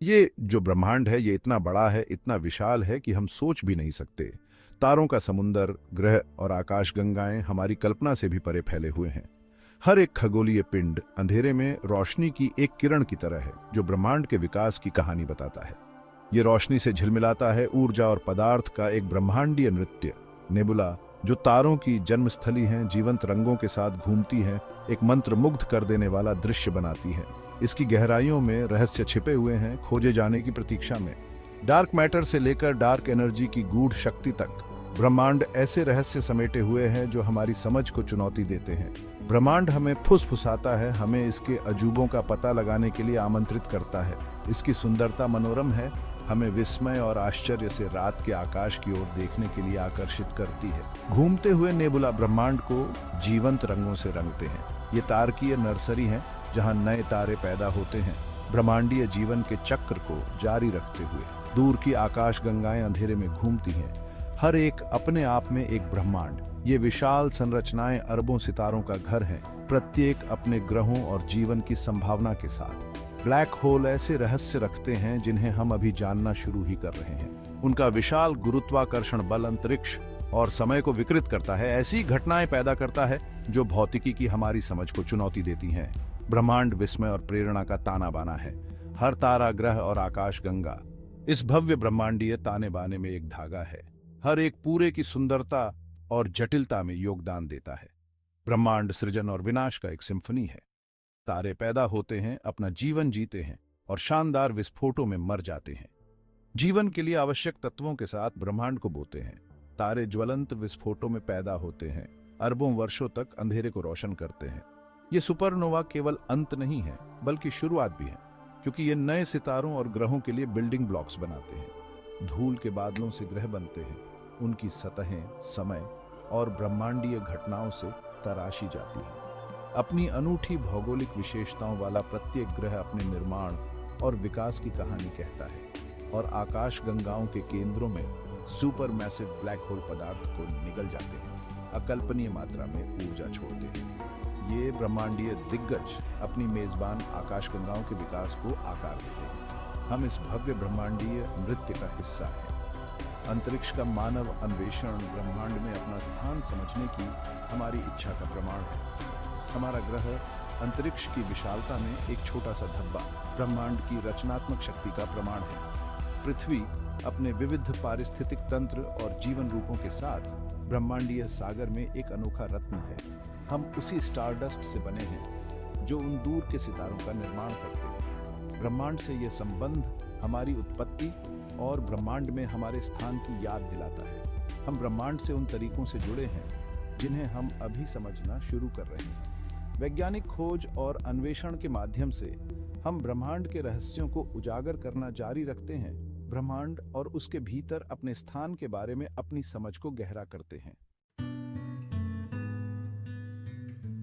ये जो ब्रह्मांड है ये इतना बड़ा है, इतना विशाल है कि हम सोच भी नहीं सकते। तारों का समुंदर, ग्रह और आकाशगंगाएं हमारी कल्पना से भी परे फैले हुए हैं। हर एक खगोलीय पिंड अंधेरे में रोशनी की एक किरण की तरह है, जो ब्रह्मांड के विकास की कहानी बताता है। ये रोशनी से झिलमिलाता है ऊर्जा और पदार्थ का एक ब्रह्मांडीय नृत्य। नेबुला, जो तारों की जन्मस्थली हैं, जीवंत रंगों के साथ घूमती हैं, एक मंत्रमुग्ध कर देने वाला दृश्य बनाती है। इसकी गहराइयों में रहस्य छिपे हुए हैं, खोजे जाने की प्रतीक्षा में। डार्क मैटर से लेकर डार्क एनर्जी की गूढ़ शक्ति तक ब्रह्मांड ऐसे रहस्य समेटे हुए हैं जो हमारी समझ को चुनौती देते हैं। ब्रह्मांड हमें फुसफुसाता है, हमें इसके अजूबों का पता लगाने के लिए आमंत्रित करता है। इसकी सुंदरता मनोरम है, हमें विस्मय और आश्चर्य से रात के आकाश की ओर देखने के लिए आकर्षित करती है। घूमते हुए नेबुला ब्रह्मांड को जीवंत रंगों से रंगते हैं। ये तारकीय नर्सरी हैं जहां नए तारे पैदा होते हैं, ब्रह्मांडीय जीवन के चक्र को जारी रखते हुए। दूर की आकाशगंगाएं अंधेरे में घूमती हैं, हर एक अपने आप में एक ब्रह्मांड। ये विशाल संरचनाएं अरबों सितारों का घर हैं, प्रत्येक अपने ग्रहों और जीवन की संभावना के साथ। ब्लैक होल ऐसे रहस्य रखते हैं जिन्हें हम अभी जानना शुरू ही कर रहे हैं। उनका विशाल गुरुत्वाकर्षण बल अंतरिक्ष और समय को विकृत करता है, ऐसी घटनाएं पैदा करता है जो भौतिकी की हमारी समझ को चुनौती देती हैं। ब्रह्मांड विस्मय और प्रेरणा का ताना बाना है। हर तारा, ग्रह और आकाशगंगा इस भव्य ब्रह्मांडीय ताने बाने में एक धागा है। हर एक पूरे की सुंदरता और जटिलता में योगदान देता है। ब्रह्मांड सृजन और विनाश का एक सिम्फनी है। तारे पैदा होते हैं, अपना जीवन जीते हैं और शानदार विस्फोटों में मर जाते हैं। जीवन के लिए आवश्यक तत्वों के साथ ब्रह्मांड को बोते हैं। तारे ज्वलंत विस्फोटों में पैदा होते हैं, अरबों वर्षों तक अंधेरे को रोशन करते हैं। ये सुपरनोवा केवल अंत नहीं है, बल्कि शुरुआत भी है, क्योंकि ये नए सितारों और ग्रहों के लिए बिल्डिंग ब्लॉक्स बनाते हैं। धूल के बादलों से ग्रह बनते हैं, उनकी सतहें समय और ब्रह्मांडीय घटनाओं से तराशी जाती हैं। अपनी अनूठी भौगोलिक विशेषताओं वाला प्रत्येक ग्रह अपने निर्माण और विकास की कहानी कहता है, और आकाशगंगाओं के केंद्रों में सुपर मैसिव ब्लैक होल पदार्थ को निगल जाते हैं, अकल्पनीय मात्रा में ऊर्जा छोड़ते हैं। ये ब्रह्मांडीय दिग्गज अपनी मेजबान आकाशगंगाओं के विकास को आकार देते हैं। हम इस भव्य ब्रह्मांडीय नृत्य का हिस्सा हैं। अंतरिक्ष का मानव अन्वेषण ब्रह्मांड में अपना स्थान समझने की हमारी इच्छा का प्रमाण है। हमारा ग्रह अंतरिक्ष की विशालता में एक छोटा सा धब्बा ब्रह्मांड की रचनात्मक शक्ति का प्रमाण है। पृथ्वी अपने विविध पारिस्थितिक तंत्र और जीवन रूपों के साथ ब्रह्मांडीय सागर में एक अनोखा रत्न है। हम उसी स्टारडस्ट से बने हैं जो उन दूर के सितारों का निर्माण करते हैं। ब्रह्मांड से यह संबंध हमारी उत्पत्ति और ब्रह्मांड में हमारे स्थान की याद दिलाता है। हम ब्रह्मांड से उन तरीकों से जुड़े हैं जिन्हें हम अभी समझना शुरू कर रहे हैं। वैज्ञानिक खोज और अन्वेषण के माध्यम से हम ब्रह्मांड के रहस्यों को उजागर करना जारी रखते हैं, ब्रह्मांड और उसके भीतर अपने स्थान के बारे में अपनी समझ को गहरा करते हैं।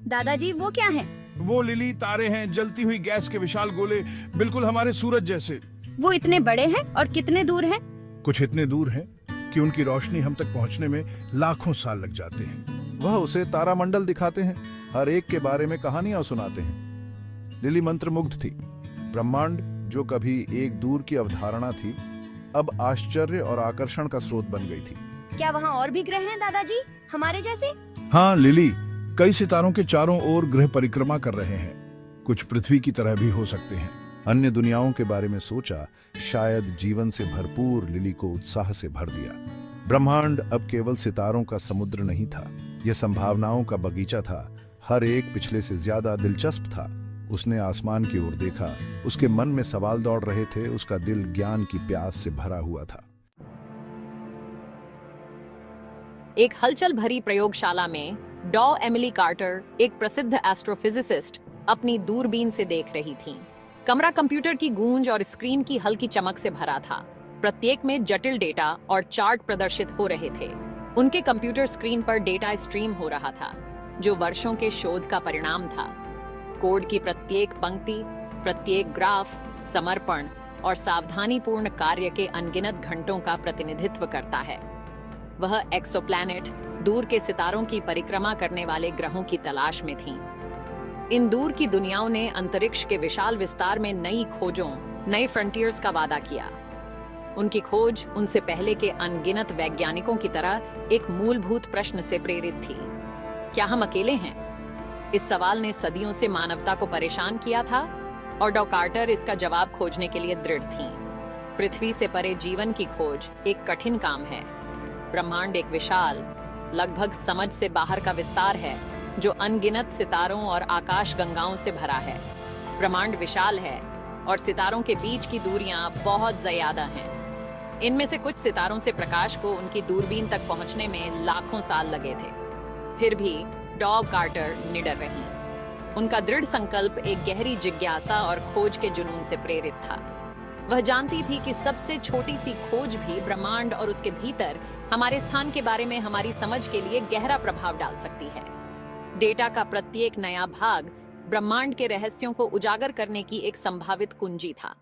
दादाजी, वो क्या है? वो लिली तारे हैं, जलती हुई गैस के विशाल गोले, बिल्कुल हमारे सूरज जैसे। वो इतने बड़े हैं और कितने दूर हैं? कुछ इतने दूर हैं कि उनकी रोशनी हम तक पहुंचने में लाखों साल लग जाते हैं। वह उसे तारामंडल दिखाते हैं, हर एक के बारे में कहानियां सुनाते हैं। लिली मंत्रमुग्ध थी। ब्रह्मांड जो कभी एक दूर की अवधारणा थी, अब आश्चर्य और आकर्षण का स्रोत बन गई थी। क्या वहाँ और भी ग्रह हैं दादाजी, हमारे जैसे? हाँ लिली, कई सितारों के चारों ओर ग्रह परिक्रमा कर रहे हैं। कुछ पृथ्वी की तरह भी हो सकते हैं। अन्य दुनियाओं के बारे में सोचा, शायद जीवन से भरपूर लिली को उत्साह से भर दिया। ब्रह्मांड अब केवल सितारों का समुद्र नहीं था, यह संभावनाओं का बगीचा था। हर एक पिछले से ज्यादा दिलचस्प था। उसने आसमान की ओर देखा, उसके मन में सवाल दौड़ रहे थे, उसका दिल ज्ञान की प्यास से भरा हुआ था। एक हलचल भरी प्रयोगशाला में डॉ एमिली कार्टर, एक प्रसिद्ध एस्ट्रोफिजिसिस्ट, अपनी दूरबीन से देख रही थीं। कमरा कंप्यूटर की गूंज और स्क्रीन की हल्की चमक से भरा था। प्रत्येक में जटिल डेटा और चार्ट प्रदर्शित हो रहे थे। उनके कंप्यूटर स्क्रीन पर डेटा स्ट्रीम हो रहा था, जो वर्षों के शोध का परिणाम था। कोड की प्रत्येक पंक्ति, प्रत्येक ग्राफ, समर्पण और सावधानीपूर्ण कार्य के अनगिनत घंटों का प्रतिनिधित्व करता है। वह एक्सोप्लैनेट, दूर के सितारों की परिक्रमा करने वाले ग्रहों की तलाश में थीं। इन दूर की दुनियाओं ने अंतरिक्ष के विशाल विस्तार में नई खोजों, नए फ्रंटियर्स का वादा किया। उनकी खोज उनसे पहले के अनगिनत वैज्ञानिकों की तरह एक मूलभूत प्रश्न से प्रेरित थी। क्या हम अकेले हैं? इस सवाल ने सदियों से मानवता को परेशान किया था और डॉ कार्टर इसका जवाब खोजने के लिए दृढ़ थीं। पृथ्वी से परे जीवन की खोज एक कठिन काम है। ब्रह्मांड एक विशाल, लगभग समझ से बाहर का विस्तार है जो अनगिनत सितारों और आकाश गंगाओं से भरा है। ब्रह्मांड विशाल है और सितारों के बीच की दूरियां बहुत ज्यादा हैं। इनमें से कुछ सितारों से प्रकाश को उनकी दूरबीन तक पहुंचने में लाखों साल लगे थे। फिर भी डॉ कार्टर निडर रहीं। उनका दृढ़ संकल्प एक गहरी जिज्ञासा और खोज के जुनून से प्रेरित था। वह जानती थी कि सबसे छोटी सी खोज भी ब्रह्मांड और उसके भीतर हमारे स्थान के बारे में हमारी समझ के लिए गहरा प्रभाव डाल सकती है। डेटा का प्रत्येक नया भाग ब्रह्मांड के रहस्यों को उजागर करने की एक संभावित कुंजी था।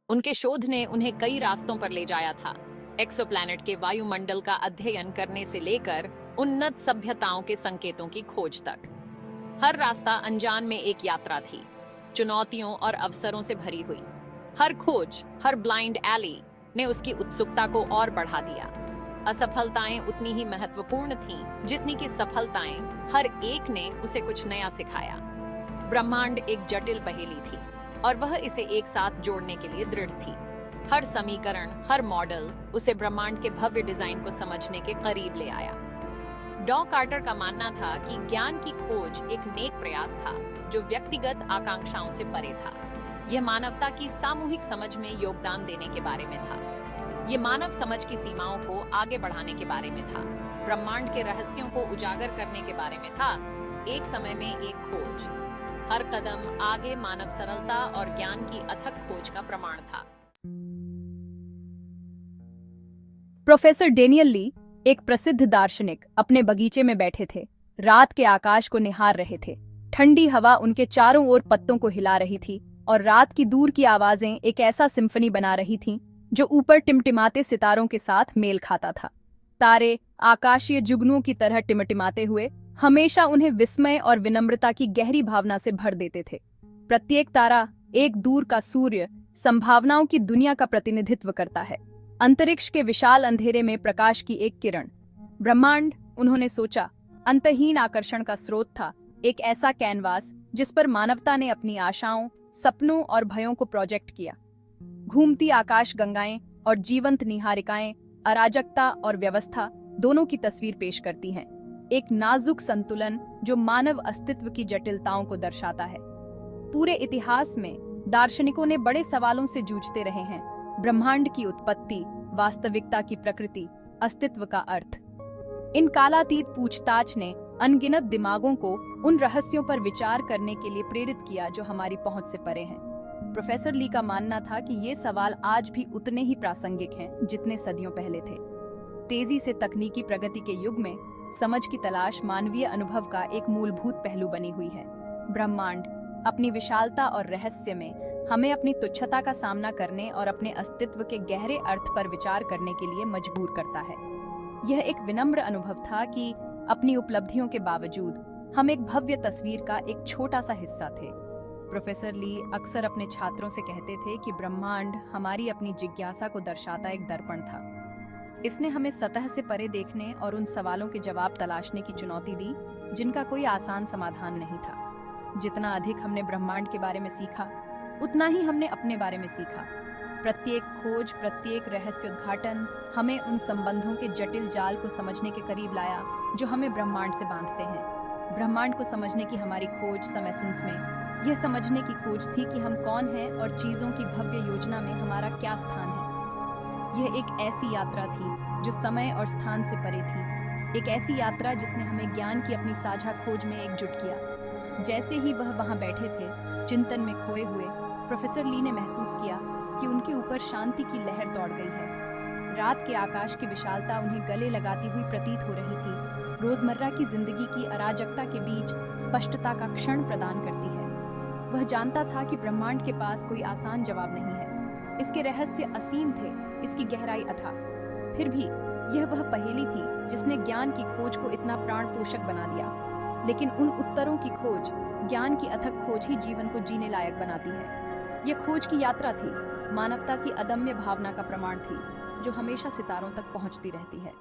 उनके शोध ने उन्हें कई रास्तों पर ले जाया था, एक्सोप्लैनेट के वायुमंडल का अध्ययन करने से लेकर उन्नत सभ्यताओं के संकेतों की खोज तक। हर रास्ता अनजान में एक यात्रा थी, चुनौतियों और अवसरों से भरी हुई। हर खोज, हर ब्लाइंड एली ने उसकी उत्सुकता को और बढ़ा दिया। असफलताएं उतनी ही महत्वपूर्ण थीं जितनी कि सफलताएं, हर एक ने उसे कुछ नया सिखाया। ब्रह्मांड एक जटिल पहेली थी और वह इसे एक साथ जोड़ने के लिए दृढ़ थी। हर समीकरण, हर मॉडल उसे ब्रह्मांड के भव्य डिजाइन को समझने के करीब ले आया। डॉ कार्टर का मानना था कि ज्ञान की खोज एक नेक प्रयास था जो व्यक्तिगत आकांक्षाओं से परे था। यह मानवता की सामूहिक समझ में योगदान देने के बारे में था। यह मानव समझ की सीमाओं को आगे बढ़ाने के बारे में था, ब्रह्मांड के रहस्यों को उजागर करने के बारे में था। एक समय में एक खोज, हर कदम आगे मानव सरलता और ज्ञान की अथक खोज का प्रमाण था। प्रोफेसर डेनियल ली, एक प्रसिद्ध दार्शनिक, अपने बगीचे में बैठे थे। रात के आकाश को निहार रहे थे। ठंडी हवा उनके चारों ओर पत्तों को हिला रही थी और रात की दूर की आवाजें एक ऐसा सिम्फनी बना रही थीं जो ऊपर टिमटिमाते सितारों के साथ मेल खाता था। तारे आकाशीय जुगनुओं की तरह टिमटिमाते हुए हमेशा उन्हें विस्मय और विनम्रता की गहरी भावना से भर देते थे। प्रत्येक तारा एक दूर का सूर्य, संभावनाओं की दुनिया का प्रतिनिधित्व करता है। अंतरिक्ष के विशाल अंधेरे में प्रकाश की एक किरण। ब्रह्मांड, उन्होंने सोचा, अंतहीन आकर्षण का स्रोत था, एक ऐसा कैनवास जिस पर मानवता ने अपनी आशाओं, सपनों और भयों को प्रोजेक्ट किया। घूमती आकाश गंगाएं और जीवंत निहारिकाएं अराजकता और व्यवस्था दोनों की तस्वीर पेश करती हैं। एक नाजुक संतुलन जो मानव अस्तित्व की जटिलताओं को दर्शाता है। पूरे इतिहास में दार्शनिकों ने बड़े सवालों से जूझते रहे हैं। ब्रह्मांड की उत्पत्ति, वास्तविकता की प्रकृति, अस्तित्व का अर्थ। इन कालातीत पूछताछ ने अनगिनत दिमागों को उन रहस्यों पर विचार करने के लिए प्रेरित किया जो हमारी पहुंच से परे हैं। प्रोफेसर ली का मानना था कि ये सवाल आज भी उतने ही प्रासंगिक हैं जितने सदियों पहले थे। तेजी से तकनीकी प्रगति के युग में समझ की तलाश मानवीय अनुभव का एक मूलभूत पहलू बनी हुई है। ब्रह्मांड अपनी विशालता और रहस्य में हमें अपनी तुच्छता का सामना करने और अपने अस्तित्व के गहरे अर्थ पर विचार करने के लिए मजबूर करता है। यह एक विनम्र अनुभव था कि अपनी उपलब्धियों के बावजूद हम एक भव्य तस्वीर का एक छोटा सा हिस्सा थे। प्रोफेसर ली अक्सर अपने छात्रों से कहते थे कि ब्रह्मांड हमारी अपनी जिज्ञासा को दर्शाता एक दर्पण था। इसने हमें सतह से परे देखने और उन सवालों के जवाब तलाशने की चुनौती दी जिनका कोई आसान समाधान नहीं था। जितना अधिक हमने ब्रह्मांड के बारे में सीखा, उतना ही हमने अपने बारे में सीखा। प्रत्येक खोज, प्रत्येक रहस्योद्घाटन हमें उन संबंधों के जटिल जाल को समझने के करीब लाया जो हमें ब्रह्मांड से बांधते हैं। ब्रह्मांड को समझने की हमारी खोज सम एसेंस में यह समझने की खोज थी कि हम कौन हैं और चीजों की भव्य योजना में हमारा क्या स्थान है। यह एक ऐसी यात्रा थी जो समय और स्थान से परे थी, एक ऐसी यात्रा जिसने हमें ज्ञान की अपनी साझा खोज में एकजुट किया। जैसे ही वह वहां बैठे थे, चिंतन में खोए हुए, प्रोफेसर ली ने महसूस किया कि उनके ऊपर शांति की लहर दौड़ गई है। रात के आकाश की विशालता उन्हें गले लगाती हुई प्रतीत हो रही थी, रोजमर्रा की जिंदगी की अराजकता के बीच स्पष्टता का क्षण प्रदान करती है। वह जानता था कि ब्रह्मांड के पास कोई आसान जवाब नहीं है। इसके रहस्य असीम थे, इसकी गहराई अथाह। फिर भी यह वह पहेली थी जिसने ज्ञान की खोज को इतना प्राण पोषक बना दिया। लेकिन उन उत्तरों की खोज ज्ञान की अथक खोज ही जीवन को जीने लायक बनाती है। यह खोज की यात्रा थी, मानवता की अदम्य भावना का प्रमाण थी, जो हमेशा सितारों तक पहुंचती रहती है।